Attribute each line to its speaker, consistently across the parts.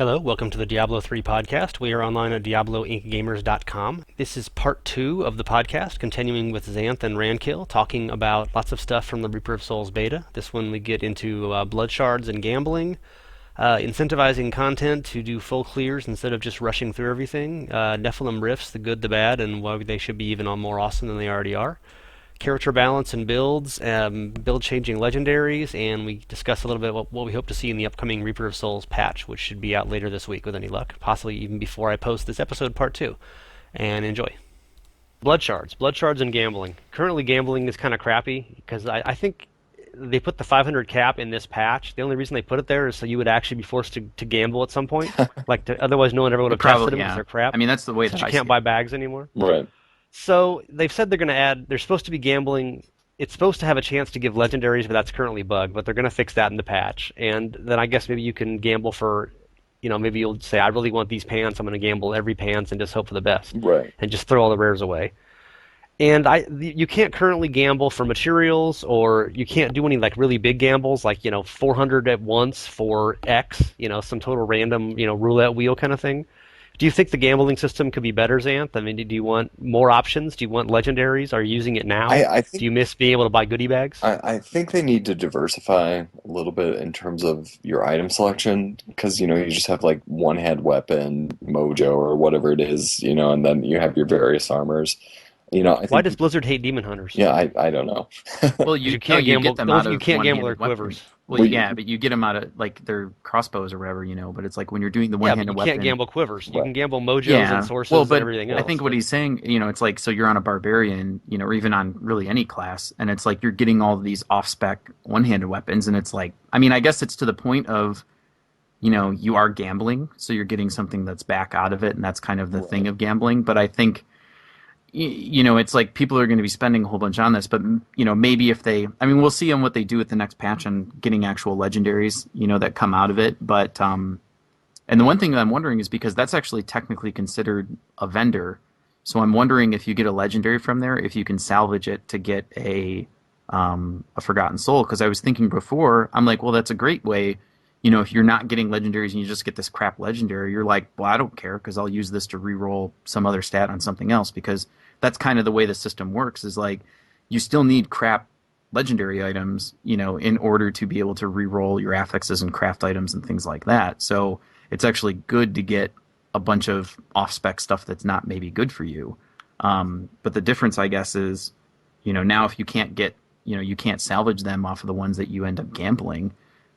Speaker 1: Hello, welcome to the Diablo 3 podcast. We are online at diabloinkgamers.com. This is part 2 of the podcast, continuing with Xanth and Rankil, talking about lots of stuff from the Reaper of Souls beta. This one we get into Blood Shards and gambling, incentivizing content to do full clears instead of just rushing through everything, Nephalem Rifts, the good, the bad, and why they should be even more awesome than they already are. Character balance and builds, build-changing legendaries, and we discuss a little bit what we hope to see in the upcoming Reaper of Souls patch, which should be out later this week with any luck, possibly even before I post this episode part 2. And enjoy. Blood Shards and gambling. Currently gambling is kind of crappy, because I think they put the 500 cap in this patch. The only reason they put it there is so you would actually be forced to gamble at some point. Otherwise no one ever would have tested them because they're crap.
Speaker 2: I mean, that's the way
Speaker 1: that
Speaker 2: you
Speaker 1: can't buy bags anymore.
Speaker 3: Right.
Speaker 1: So they've said they're going to add. They're supposed to be gambling. It's supposed to have a chance to give legendaries, but that's currently bugged. But they're going to fix that in the patch. And then I guess maybe you can gamble for, maybe you'll say, I really want these pants. I'm going to gamble every pants and just hope for the best.
Speaker 3: Right.
Speaker 1: And just throw all the rares away. And you can't currently gamble for materials, or you can't do any really big gambles, 400 at once for X, some total random, roulette wheel kind of thing. Do you think the gambling system could be better, Xanth? I mean, do you want more options? Do you want legendaries? Are you using it now?
Speaker 3: I think,
Speaker 1: do you miss being able to buy goodie bags?
Speaker 3: I think they need to diversify a little bit in terms of your item selection, because you just have one-hand weapon, mojo, or whatever it is, and then you have your various armors. I think,
Speaker 1: why does Blizzard hate demon hunters?
Speaker 3: Yeah, I don't know.
Speaker 2: Well,
Speaker 1: you can't
Speaker 2: you
Speaker 1: gamble.
Speaker 2: get them out of
Speaker 1: you can't gamble their
Speaker 2: one-handed
Speaker 1: quivers.
Speaker 2: Well, yeah, but you get them out of their crossbows or whatever, But it's when you're doing the one-handed
Speaker 1: but you
Speaker 2: weapon.
Speaker 1: can't gamble quivers. You
Speaker 3: Right.
Speaker 1: can gamble mojos and sources
Speaker 2: well, but
Speaker 1: and everything else.
Speaker 2: I think what he's saying, it's so you're on a barbarian, or even on really any class, and it's you're getting all of these off-spec one-handed weapons, and it's I mean, I guess it's to the point of, you are gambling, so you're getting something that's back out of it, and that's kind of the thing of gambling. But I think, it's people are going to be spending a whole bunch on this, but maybe if we'll see on what they do with the next patch on getting actual legendaries, that come out of it. But and the one thing that I'm wondering is because that's actually technically considered a vendor, so I'm wondering if you get a legendary from there, if you can salvage it to get a Forgotten Soul. Because I was thinking before, I'm well, that's a great way. If you're not getting legendaries and you just get this crap legendary, you're well, I don't care because I'll use this to reroll some other stat on something else, because that's kind of the way the system works, is you still need crap legendary items, in order to be able to reroll your affixes and craft items and things like that. So it's actually good to get a bunch of off-spec stuff that's not maybe good for you. But the difference, I guess, is, now if you can't get, you can't salvage them off of the ones that you end up gambling,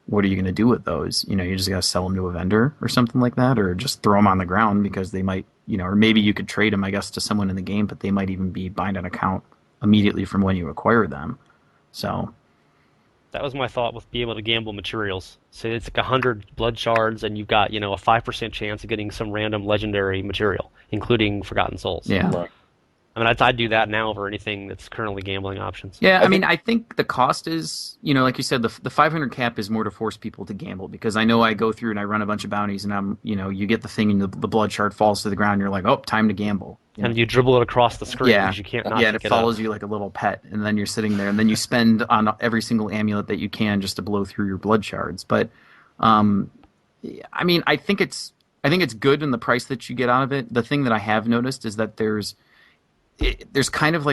Speaker 2: what are you going to do with those? You just got to sell them to a vendor or something like that, or just throw them on the ground because they might, or maybe you could trade them, I guess, to someone in the game, but they might even be buying an account immediately from when you acquire them. So
Speaker 1: that was my thought with being able to gamble materials. So it's 100 blood shards, and you've got, a 5% chance of getting some random legendary material, including Forgotten Souls.
Speaker 2: yeah.
Speaker 3: Right.
Speaker 1: I mean, I'd do that now over anything that's currently gambling options.
Speaker 2: Yeah, I think the cost is, like you said, the 500 cap is more to force people to gamble, because I know I go through and I run a bunch of bounties, and I'm, you get the thing and the blood shard falls to the ground, and you're oh, time to gamble.
Speaker 1: And you dribble it across the screen
Speaker 2: Yeah,
Speaker 1: because you can't not
Speaker 2: and
Speaker 1: pick
Speaker 2: it
Speaker 1: it
Speaker 2: follows
Speaker 1: up.
Speaker 2: you like a little pet, and then you're sitting there, and then you spend on every single amulet that you can just to blow through your blood shards. But, I think it's good in the price that you get out of it. The thing that I have noticed is that there's kind of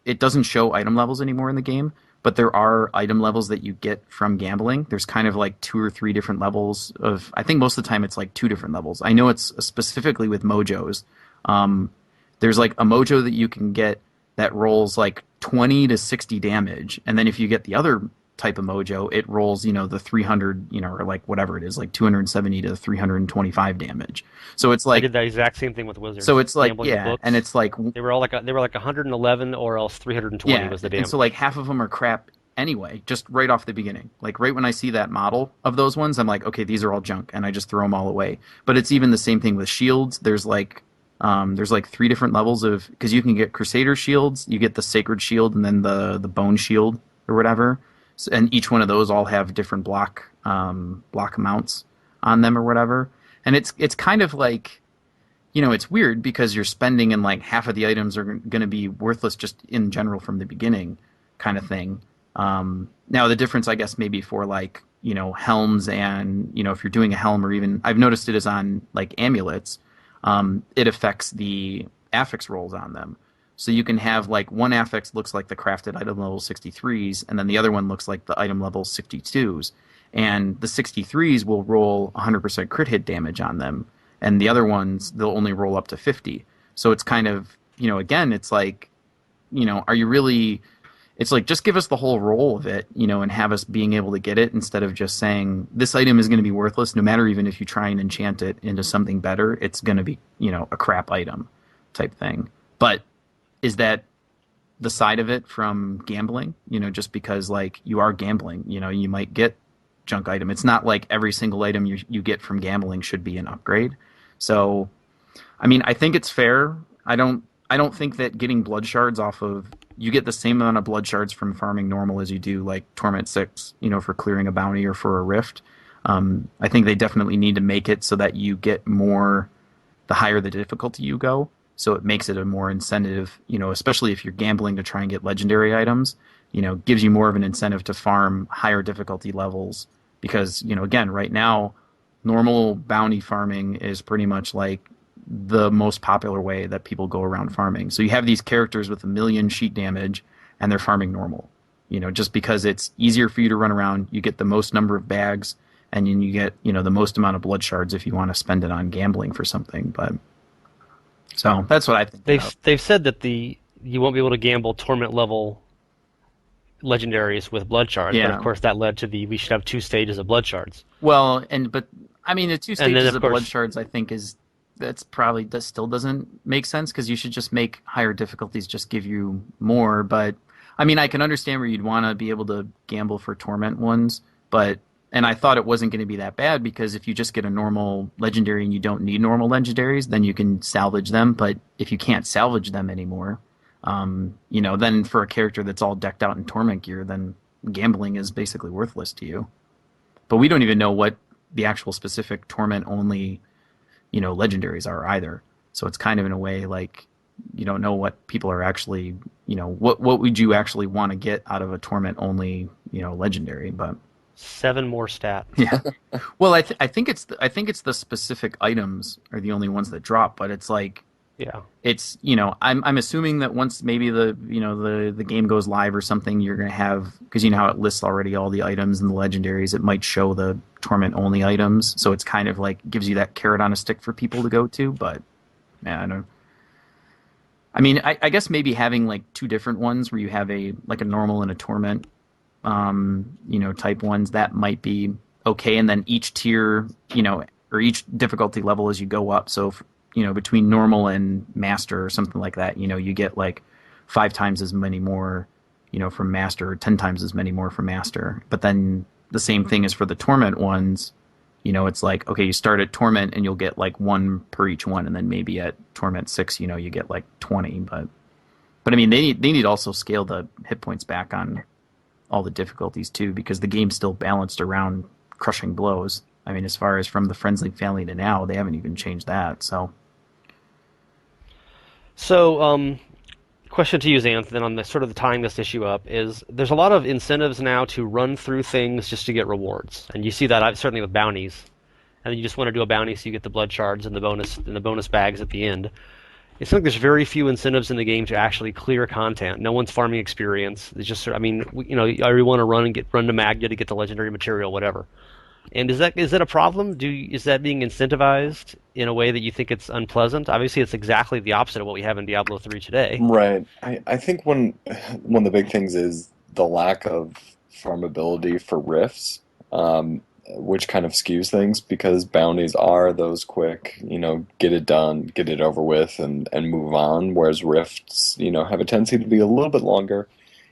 Speaker 2: it doesn't show item levels anymore in the game, but there are item levels that you get from gambling. There's kind of 2 or 3 different levels of, I think most of the time it's 2 different levels. I know it's specifically with mojos. There's a mojo that you can get that rolls 20 to 60 damage, and then if you get the other type of mojo, it rolls, the 300, or whatever it is, 270 to 325 damage. So it's
Speaker 1: I did that exact same thing with Wizards.
Speaker 2: so it's
Speaker 1: Gambling the
Speaker 2: yeah,
Speaker 1: books.
Speaker 2: and it's
Speaker 1: They were all 111 or else 320 was the damage.
Speaker 2: and so half of them are crap anyway, just right off the beginning. Right when I see that model of those ones, I'm okay, these are all junk, and I just throw them all away. But it's even the same thing with shields. There's 3 different levels of, because you can get Crusader shields, you get the Sacred Shield, and then the Bone Shield or whatever. And each one of those all have different block amounts on them or whatever. And it's kind of it's weird because you're spending and half of the items are going to be worthless just in general from the beginning kind of thing. Now the difference, I guess, maybe for helms, and if you're doing a helm, or even I've noticed it is on like amulets, it affects the affix rolls on them. So you can have like one affix looks like the crafted item level 63s, and then the other one looks like the item level 62s. And the 63s will roll 100% crit hit damage on them, and the other ones they'll only roll up to 50. So it's kind of, again, it's like, are you really? It's like, just give us the whole roll of it, and have us being able to get it, instead of just saying this item is going to be worthless no matter, even if you try and enchant it into something better, it's going to be, a crap item type thing. But is that the side of it from gambling? Just because like you are gambling, you might get junk item. It's not like every single item you get from gambling should be an upgrade. So, I mean, I think it's fair. I don't think that getting blood shards off of, you get the same amount of blood shards from farming normal as you do like Torment 6, for clearing a bounty or for a rift. I think they definitely need to make it so that you get more the higher the difficulty you go. So it makes it a more incentive, especially if you're gambling to try and get legendary items, gives you more of an incentive to farm higher difficulty levels. Because, again, right now, normal bounty farming is pretty much like the most popular way that people go around farming. So you have these characters with 1,000,000 sheet damage, and they're farming normal. Just because it's easier for you to run around, you get the most number of bags, and then you get, the most amount of blood shards if you want to spend it on gambling for something. But so that's what I think about.
Speaker 1: They've said that you won't be able to gamble torment level legendaries with blood shards, but of
Speaker 2: Yeah.
Speaker 1: course that led to we should have 2 stages of blood shards.
Speaker 2: But I mean, the two
Speaker 1: And then
Speaker 2: stages
Speaker 1: of
Speaker 2: of blood
Speaker 1: course,
Speaker 2: shards, I think, that still doesn't make sense, because you should just make higher difficulties just give you more. But I mean, I can understand where you'd want to be able to gamble for torment ones, but and I thought it wasn't going to be that bad, because if you just get a normal legendary and you don't need normal legendaries, then you can salvage them. But if you can't salvage them anymore, then for a character that's all decked out in torment gear, then gambling is basically worthless to you. But we don't even know what the actual specific torment only, legendaries are either. So it's kind of, in a way, like you don't know what people are actually, what would you actually want to get out of a torment only, legendary. But
Speaker 1: 7 more stat.
Speaker 2: yeah, well, I think it's the specific items are the only ones that drop, but it's like,
Speaker 1: Yeah.
Speaker 2: it's, I'm assuming that once maybe the game goes live or something, you're gonna have, because how it lists already all the items and the legendaries, it might show the torment only items, so it's kind of like gives you that carrot on a stick for people to go to. But yeah, I don't. I mean, I guess maybe having like two different ones where you have a like a normal and a torment, type ones, that might be okay. And then each tier, or each difficulty level as you go up. So, between normal and master or something like that, you get like 5 times as many more, from master, or 10 times as many more from master. But then the same thing is for the torment ones. It's like, okay, you start at torment and you'll get like one per each one, and then maybe at torment 6, you get like 20. But I mean, they need to also scale the hit points back on all the difficulties too, because the game's still balanced around crushing blows. I mean, as far as from the Friends League family to now, they haven't even changed that. So
Speaker 1: So, question to you, Xanth, then on the sort of the tying this issue up is there's a lot of incentives now to run through things just to get rewards, and you see that certainly with bounties. And you just want to do a bounty so you get the blood shards and the bonus bags at the end. It seems like there's very few incentives in the game to actually clear content. No one's farming experience. It's just, I mean, you want to run to Magda to get the legendary material, whatever. And is that a problem? Is that being incentivized in a way that you think it's unpleasant? Obviously, it's exactly the opposite of what we have in Diablo 3 today.
Speaker 3: Right. I think one of the big things is the lack of farmability for rifts, which kind of skews things because bounties are those quick, get it done, get it over with, and move on. Whereas rifts, have a tendency to be a little bit longer.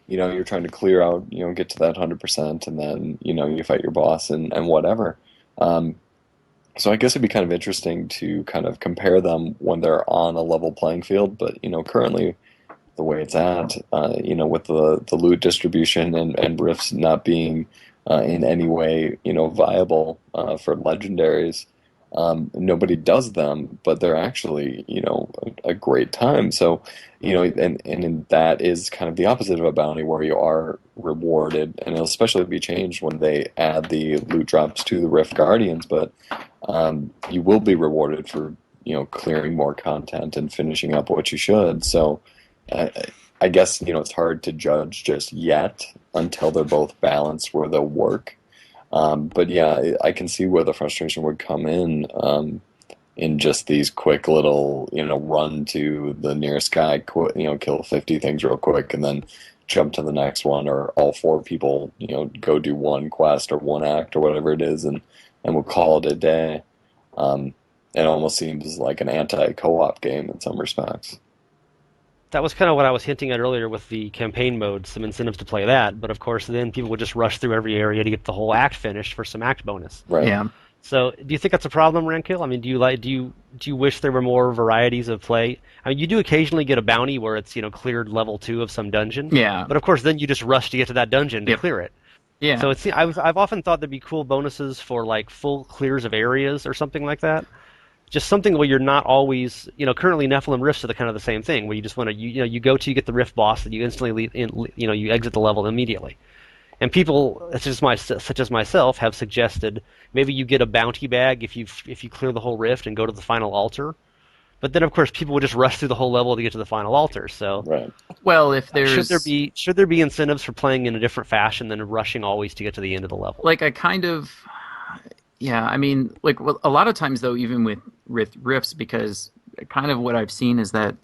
Speaker 3: You're trying to clear out, get to that 100%, and then, you fight your boss and whatever. Um, so I guess it'd be kind of interesting to kind of compare them when they're on a level playing field. But currently the way it's at, with the loot distribution and rifts not being in any way viable for legendaries, Nobody does them, but they're actually, a great time. So, and that is kind of the opposite of a bounty where you are rewarded, and it'll especially be changed when they add the loot drops to the Rift Guardians, but you will be rewarded for, clearing more content and finishing up what you should. So, I, I guess, it's hard to judge just yet until they're both balanced where they'll work. But yeah, I can see where the frustration would come in just these quick little, run to the nearest guy, kill 50 things real quick, and then jump to the next one, or all four people, go do one quest or one act or whatever it is, and we'll call it a day. Um, it almost seems like an anti-co-op game in some respects.
Speaker 1: That was kind of what I was hinting at earlier with the campaign mode, some incentives to play that, but of course then people would just rush through every area to get the whole act finished for some act bonus.
Speaker 3: Right.
Speaker 2: Yeah.
Speaker 1: So, do you think that's a problem, Rankil? I mean, do you wish there were more varieties of play? I mean, you do occasionally get a bounty where it's, cleared level 2 of some dungeon,
Speaker 2: Yeah.
Speaker 1: but of course then you just rush to get to that dungeon to
Speaker 2: Yep.
Speaker 1: clear it.
Speaker 2: Yeah.
Speaker 1: So I've often thought there'd be cool bonuses for like full clears of areas or something like that. Just something where you're not always, currently Nephalem Rifts are the kind of the same thing, where you just want to, you go to, you get the Rift boss, and you instantly, you exit the level immediately. And people, such as myself, have suggested maybe you get a bounty bag if you clear the whole rift and go to the final altar. But then, of course, people would just rush through the whole level to get to the final altar. So,
Speaker 3: Right.
Speaker 2: Well, if
Speaker 1: should there be incentives for playing in a different fashion than rushing always to get to the end of the level?
Speaker 2: like I kind of, yeah, I mean, like well, a lot of times though, even with rifts, because kind of what I've seen is that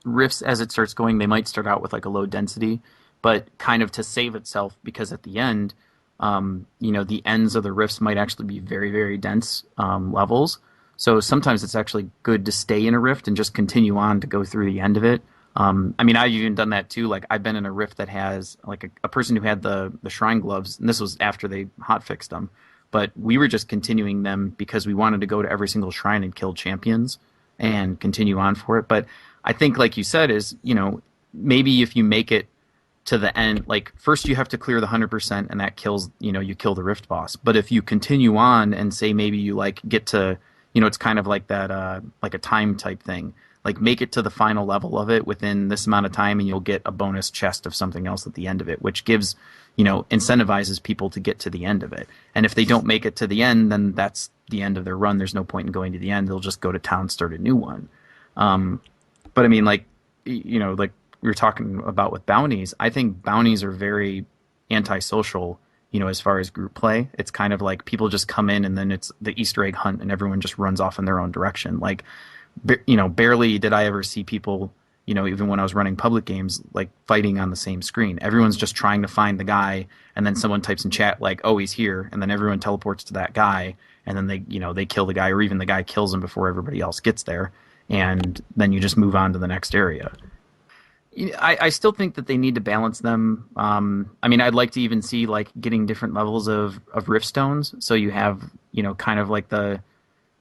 Speaker 2: rifts as it starts going, they might start out with like a low density, but kind of to save itself because at the end, the ends of the rifts might actually be very, very dense levels. So sometimes it's actually good to stay in a rift and just continue on to go through the end of it. I mean, I've even done that too. Like I've been in a rift that has like a person who had the shrine gloves, and this was after they hotfixed them. But we were just continuing them because we wanted to go to every single shrine and kill champions and continue on for it. But I think, like you said, is maybe if you make it to the end, like first you have to clear the 100%, and that kills you kill the rift boss. But if you continue on and say maybe you like get to it's kind of like that like a time type thing. Like make it to the final level of it within this amount of time, and you'll get a bonus chest of something else at the end of it, which gives incentivizes people to get to the end of it. And if they don't make it to the end, then that's the end of their run. There's no point in going to the end. They'll just go to town, start a new one. But I mean, like like we were talking about with bounties, I think bounties are very antisocial. As far as group play, it's kind of like people just come in and then it's the Easter egg hunt and everyone just runs off in their own direction. Like, barely did I ever see people, even when I was running public games, like fighting on the same screen. Everyone's just trying to find the guy, and then someone types in chat like, "Oh, he's here," and then everyone teleports to that guy, and then they kill the guy, or even the guy kills him before everybody else gets there, and then you just move on to the next area. I still think that they need to balance them. I mean, I'd like to even see like getting different levels of rift stones. So you have, kind of like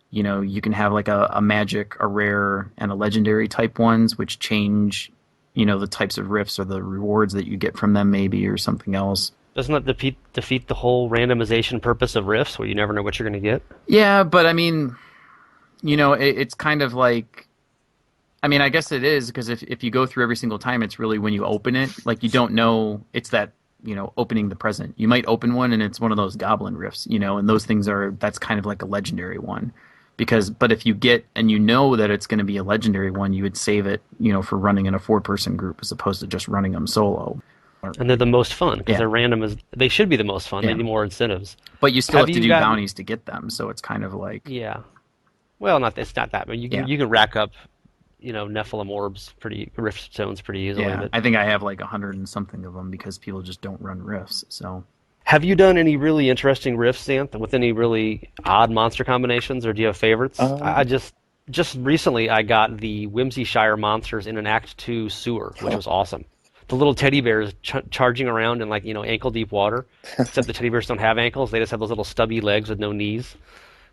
Speaker 2: you can have like a magic, a rare, and a legendary type ones, which change, the types of rifts or the rewards that you get from them, maybe, or something else.
Speaker 1: Doesn't that defeat the whole randomization purpose of rifts, where you never know what you're going to get?
Speaker 2: Yeah, but I mean, it's kind of like. I mean, I guess it is because if you go through every single time, it's really when you open it, like you don't know it's that, opening the present. You might open one and it's one of those goblin rifts, and those things that's kind of like a legendary one. But if you get and that it's going to be a legendary one, you would save it, for running in a 4-person group as opposed to just running them solo.
Speaker 1: And they're the most fun because
Speaker 2: Yeah.
Speaker 1: they're random as they should be the most fun.
Speaker 2: Yeah.
Speaker 1: They need more incentives.
Speaker 2: But you still
Speaker 1: Have
Speaker 2: have to
Speaker 1: you
Speaker 2: do
Speaker 1: gotten-
Speaker 2: bounties to get them, so it's kind of like
Speaker 1: Yeah. Well, it's not that, but
Speaker 2: Yeah.
Speaker 1: you can rack up, Nephalem orbs rift stones pretty easily.
Speaker 2: yeah.
Speaker 1: But
Speaker 2: I think I have like 100 and something of them because people just don't run rifts. So
Speaker 1: have you done any really interesting rifts, Xanth, with any really odd monster combinations, or do you have favorites? I just recently I got the Whimsyshire monsters in an Act 2 sewer, which was awesome. The little teddy bears charging around in like ankle deep water, except the teddy bears don't have ankles; they just have those little stubby legs with no knees.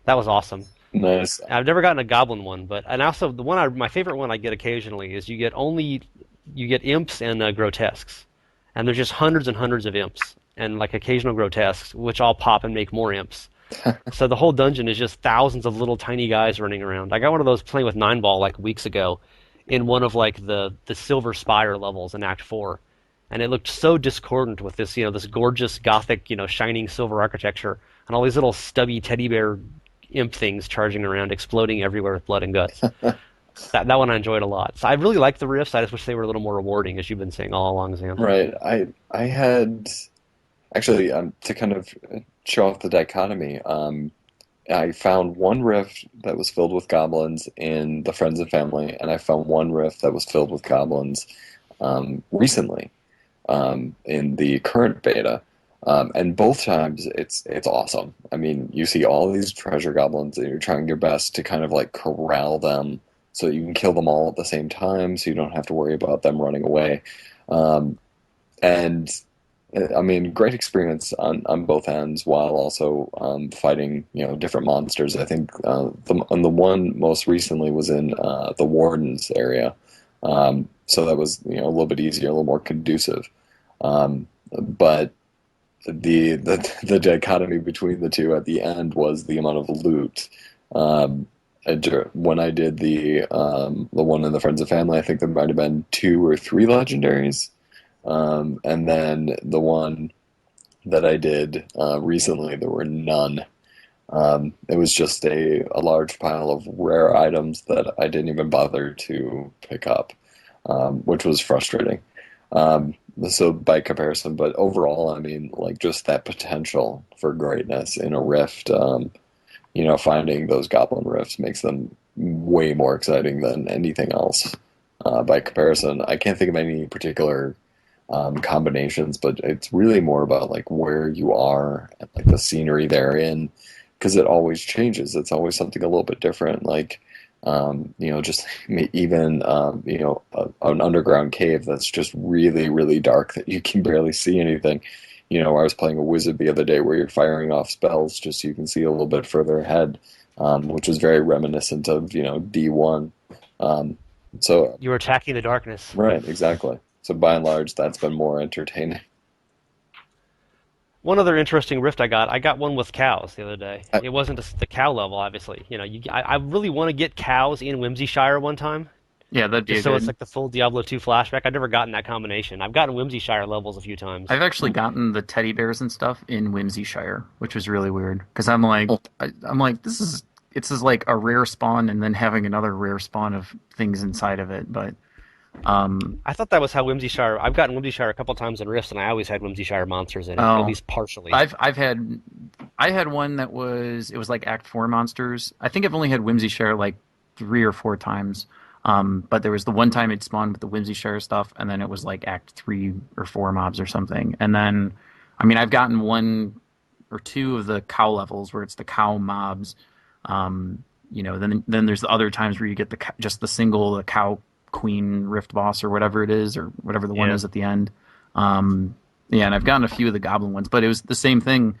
Speaker 1: That was awesome.
Speaker 3: Nice.
Speaker 1: I've never gotten a goblin one, and also my favorite one I get occasionally is you get imps and grotesques, and there's just hundreds and hundreds of imps and like occasional grotesques, which all pop and make more imps. So the whole dungeon is just thousands of little tiny guys running around. I got one of those playing with 9 ball like weeks ago in one of like the Silver Spire levels in Act 4. And it looked so discordant with this, this gorgeous gothic, shining silver architecture and all these little stubby teddy bear imp things charging around, exploding everywhere with blood and guts. That one I enjoyed a lot. So I really like the riffs. I just wish they were a little more rewarding, as you've been saying all along, Xanth.
Speaker 3: Right. I had actually to kind of show off the dichotomy. I found one rift that was filled with goblins in the Friends and Family, and I found one rift that was filled with goblins recently in the current beta. And both times it's awesome. I mean, you see all these treasure goblins, and you're trying your best to kind of like corral them so that you can kill them all at the same time, so you don't have to worry about them running away. Um, and I mean, great experience on both ends while also fighting, different monsters. I think the one most recently was in the Warden's area, so that was a little bit easier, a little more conducive. But the dichotomy between the two at the end was the amount of loot. Um, when I did the one in the Friends and Family, I think there might have been 2 or 3 legendaries. And then the one that I did recently, there were none. It was just a large pile of rare items that I didn't even bother to pick up, which was frustrating. Um, so by comparison, but overall, I mean, like just that potential for greatness in a rift, finding those goblin rifts makes them way more exciting than anything else. By comparison, I can't think of any particular combinations, but it's really more about like where you are and like the scenery they're in, because it always changes. It's always something a little bit different. Like, just even an underground cave that's just really, really dark that you can barely see anything. I was playing a wizard the other day where you're firing off spells just so you can see a little bit further ahead, which was very reminiscent of D1. Um, so
Speaker 1: You were attacking the darkness.
Speaker 3: right, exactly. So by and large, that's been more entertaining.
Speaker 1: One other interesting rift I got one with cows the other day.
Speaker 3: I,
Speaker 1: It wasn't the cow level, obviously. I really want to get cows in Whimsyshire one time,
Speaker 2: Yeah, that'd be
Speaker 1: just
Speaker 2: a
Speaker 1: so it's
Speaker 2: good.
Speaker 1: like the full Diablo 2 flashback. I've never gotten that combination. I've gotten Whimsyshire levels a few times.
Speaker 2: I've actually gotten the teddy bears and stuff in Whimsyshire, which was really weird because I'm like, I'm like, this is like a rare spawn and then having another rare spawn of things inside of it. But
Speaker 1: I thought that was how Whimsyshire. I've gotten Whimsyshire a couple times in rifts, and I always had Whimsyshire monsters in it, at
Speaker 2: oh,
Speaker 1: least partially.
Speaker 2: I've had one that it was like Act 4 monsters. I think I've only had Whimsyshire like 3 or 4 times. But there was the one time it spawned with the Whimsyshire stuff, and then it was like Act 3 or 4 mobs or something. And then, I mean, I've gotten 1 or 2 of the cow levels where it's the cow mobs. Then there's the other times where you get just the cow queen rift boss or whatever it is, or whatever the one
Speaker 1: Yeah.
Speaker 2: is at the end. Yeah, and I've gotten a few of the goblin ones, but it was the same thing.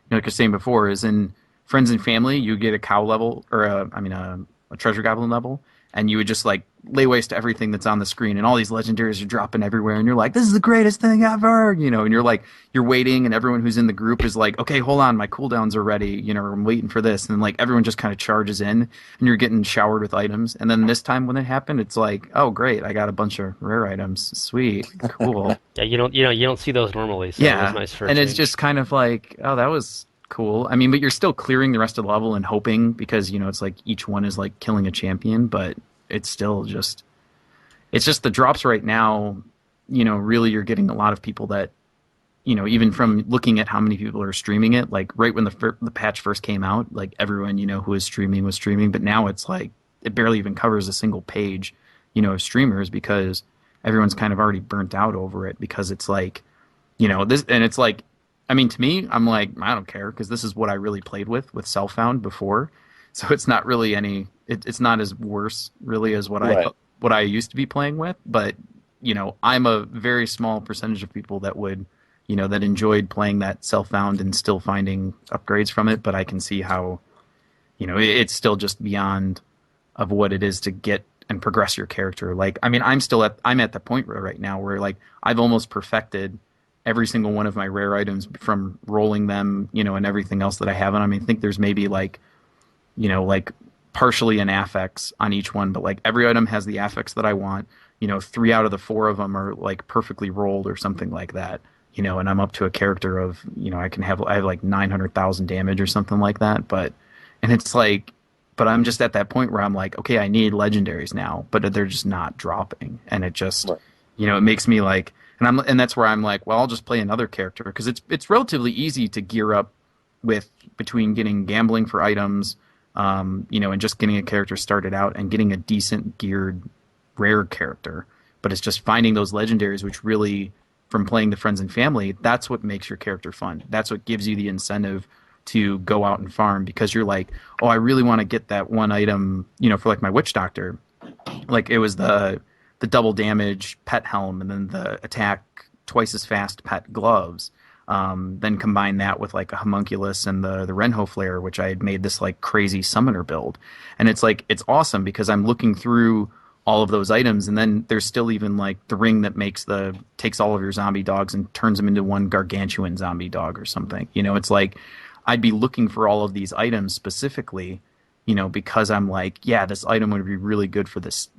Speaker 2: Like I was saying before, is in Friends and Family, you get a cow level, or a treasure goblin level, and you would just like lay waste to everything that's on the screen, and all these legendaries are dropping everywhere, and you're like, this is the greatest thing ever, and you're waiting, and everyone who's in the group is like, okay, hold on, my cooldowns are ready, I'm waiting for this, and like everyone just kind of charges in, and you're getting showered with items, and then this time when it happened, it's like, oh great, I got a bunch of rare items, sweet, cool.
Speaker 1: Yeah, you don't see those normally, so it was
Speaker 2: Yeah,
Speaker 1: nice for a
Speaker 2: and it's
Speaker 1: change.
Speaker 2: just kind of like, oh, that was cool. I mean, but you're still clearing the rest of the level and hoping because it's like each one is like killing a champion, but it's still just it's just the drops right now. Really, you're getting a lot of people that even from looking at how many people are streaming it, like right when the patch first came out, like everyone who was streaming, but now it's like it barely even covers a single page, of streamers because everyone's kind of already burnt out over it because it's like this, and it's like, I mean, to me, I'm like, I don't care because this is what I really played with Self-Found before, so it's not really it's not as worse really as
Speaker 3: right.
Speaker 2: what I used to be playing with, but I'm a very small percentage of people that would, that enjoyed playing that Self-Found and still finding upgrades from it, but I can see how, it's still just beyond of what it is to get and progress your character. Like, I mean, I'm at the point right now where like I've almost perfected every single one of my rare items from rolling them, and everything else that I have on. I mean, I think there's maybe like, like partially an affix on each one, but like every item has the affix that I want. 3 out of the 4 of them are like perfectly rolled or something like that. And I'm up to a character of, I have like 900,000 damage or something like that. And it's like, but I'm just at that point where I'm like, okay, I need legendaries now, but they're just not dropping. And it just,
Speaker 3: Right.
Speaker 2: it makes me like, and that's where I'm like, well, I'll just play another character because it's relatively easy to gear up with between getting gambling for items, and just getting a character started out and getting a decent geared rare character. But it's just finding those legendaries, which really, from playing the friends and family, that's what makes your character fun. That's what gives you the incentive to go out and farm because you're like, oh, I really want to get that one item, for like my witch doctor. Like it was the double damage pet helm and then the attack twice as fast pet gloves. Then combine that with like a homunculus and the Renho flare, which I had made this like crazy summoner build. And it's like it's awesome because I'm looking through all of those items, and then there's still even like the ring that takes all of your zombie dogs and turns them into one gargantuan zombie dog or something. It's like I'd be looking for all of these items specifically, because I'm like, yeah, this item would be really good for this,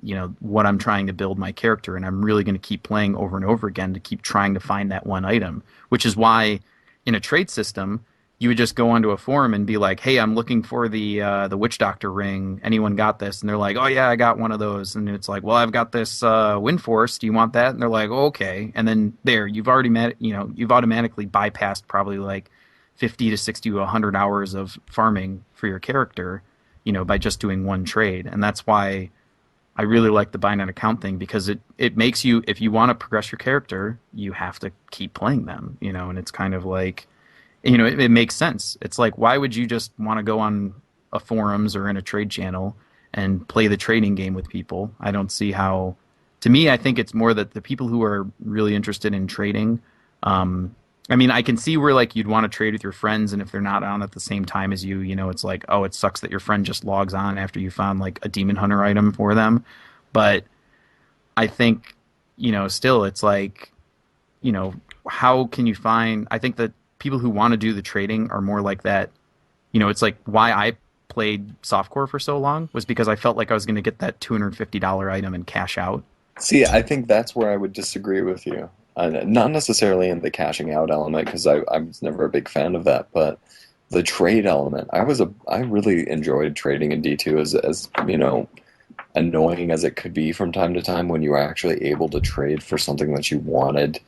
Speaker 2: what I'm trying to build my character, and I'm really going to keep playing over and over again to keep trying to find that one item, which is why in a trade system, you would just go onto a forum and be like, hey, I'm looking for the Witch Doctor ring. Anyone got this? And they're like, oh yeah, I got one of those. And it's like, well, I've got this Wind Force. Do you want that? And they're like, oh, okay. And then there, you've automatically bypassed probably like 50 to 60 to 100 hours of farming for your character, by just doing one trade. And that's why I really like the bind on account thing because it makes you, if you want to progress your character, you have to keep playing them, and it's kind of like, it makes sense. It's like, why would you just want to go on a forums or in a trade channel and play the trading game with people? I don't see how, to me, I think it's more that the people who are really interested in trading, I mean, I can see where like you'd want to trade with your friends, and if they're not on at the same time as you, it's like, oh, it sucks that your friend just logs on after you found like a demon hunter item for them. But I think, still it's like, how can you find? I think that people who want to do the trading are more like that. It's like why I played softcore for so long was because I felt like I was going to get that $250 item and cash out.
Speaker 3: See, I think that's where I would disagree with you. Not necessarily in the cashing out element, because I was never a big fan of that, but the trade element. I really enjoyed trading in D2 as annoying as it could be from time to time when you were actually able to trade for something that you wanted,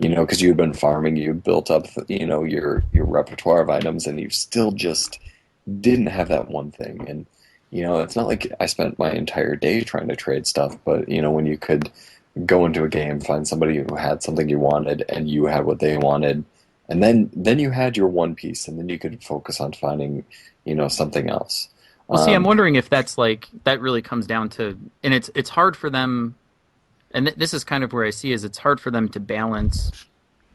Speaker 3: because you had been farming, you had built up, your repertoire of items, and you still just didn't have that one thing. And it's not like I spent my entire day trying to trade stuff, but when you could go into a game, find somebody who had something you wanted, and you had what they wanted, and then you had your one piece, and then you could focus on finding, something else.
Speaker 2: Well, see, I'm
Speaker 3: Um,
Speaker 2: wondering if that's like that really comes down to, and it's hard for them, and this is kind of where I see is it's hard for them to balance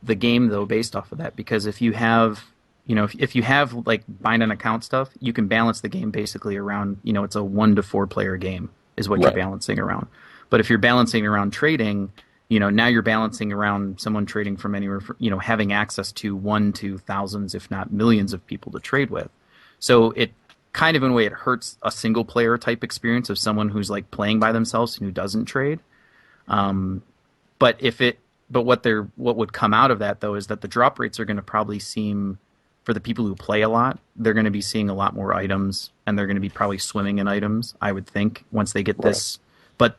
Speaker 2: the game though based off of that because if you have if you have like bind on account stuff, you can balance the game basically around it's a 1 to 4 player game is what you're
Speaker 3: right.
Speaker 2: balancing around. But if you're balancing around trading, now you're balancing around someone trading from anywhere, having access to 1 to thousands, if not millions of people to trade with. So it kind of in a way it hurts a single player type experience of someone who's like playing by themselves and who doesn't trade. Um, but if it, but what would come out of that though is that the drop rates are going to probably seem for the people who play a lot, they're going to be seeing a lot more items and they're going to be probably swimming in items, I would think, once they get
Speaker 3: Right.
Speaker 2: this. But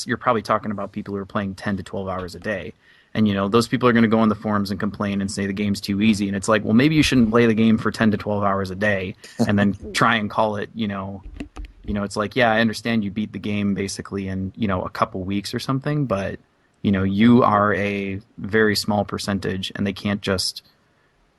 Speaker 2: you're probably talking about people who are playing 10 to 12 hours a day. And those people are going to go on the forums and complain and say the game's too easy. And it's like, well, maybe you shouldn't play the game for 10 to 12 hours a day and then try and call it, it's like, yeah, I understand you beat the game basically in, a couple weeks or something, but you are a very small percentage and they can't just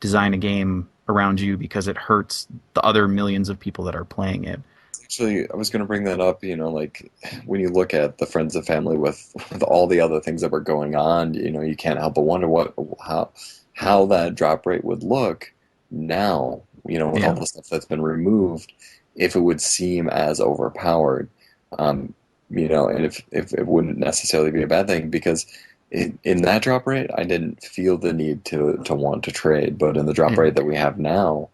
Speaker 2: design a game around you because it hurts the other millions of people that are playing it.
Speaker 3: Actually, I was going to bring that up, like when you look at the friends and family with all the other things that were going on, you can't help but wonder how that drop rate would look now, with all
Speaker 2: Yeah.
Speaker 3: the stuff that's been removed, if it would seem as overpowered. And if it wouldn't necessarily be a bad thing, because in that drop rate, I didn't feel the need to want to trade, but in the drop
Speaker 2: Yeah.
Speaker 3: rate that we have now,